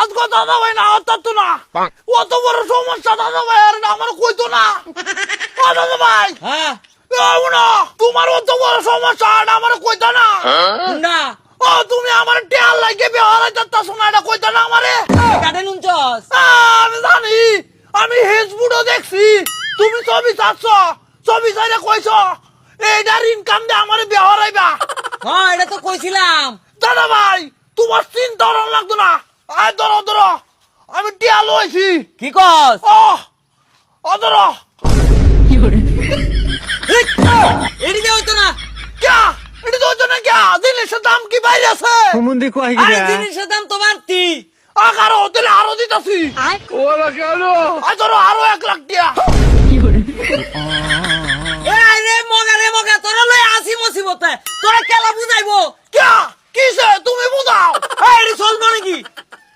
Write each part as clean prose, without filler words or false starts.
আজকে দাদা ভাই না হতো তো না অত বড় সমস্যা দাদা ভাই আর আমার কইতো না ও দাদা ভাই হ্যাঁ তোমার অত বড় সমস্যা আর আমার কইতো না না ও তুমি আমার টেয়ার লাগে বেহারা যাত্রা শোনা এটা কইতো না আমারে কাটে নুনছস আমি জানি আমি হেসবুড়ো দেখছি তুমি ছবি চাচ্ছ ছবি চাইলে কইছ এইটার ইনকাম দিয়ে আমার বেহারাইবা হ্যাঁ এটা তো কইছিলাম দাদা ভাই তোমার চিন্তা লাগতো না আয় ধরো ধরো আমি টিয়া লইছি কি কস ও ধরো এদিকে হইতো না ক্যা এটা তো হচ্ছে না ক্যা জিনিসের দাম কি বাইরে আছে হুমুন্দি কয় আরে গিরা জিনিসের দাম তো বাড়তি আরো হোটেলে আরো দিতেছি আয় ধরো আরো 1 লাখ টিয়া রে মগা তোরা লই আসি মুসিবতে তোরা কেলা বুঝাইবো ক্যা কিসে তুমি বুঝাও এডি চলবো নাকি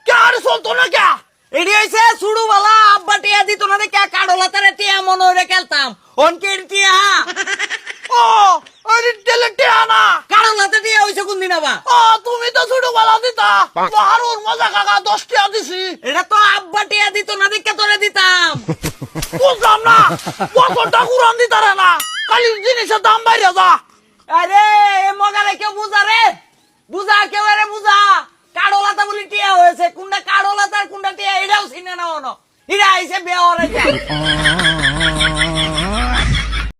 ক্যা আরে চলতো না ক্যা এডি হইছে সুড়ুবালা আব্বা টিয়া দিত না দেখে কাড়লা তারে টিয়া মনে হইরে খেলতাম অনকে টিয়া ও আরে টেলে টিয়া না কাড়লা তে টিয়া হইছে কোন দিন আবা তুমি তো ছোটবেলা দিতা আরো মজা কাকা 10 টিয়া দিছি এটা তো আব্বা টিয়া দিত না দেখে তোরে দিতাম বুঝলাম না বছরটা কুরান দিতারে না খালি জিনিসের দাম বাইরে যা আরে এ মগারে কেউ বুঝা রে বুঝা কেউ আরে বুঝা কাড়লাতা বলি টিয়া হয়েছে কোনটা কাড়লাতার কোনটা টিয়া এটাও চিনে না অন এটা আইছে বেহরে যা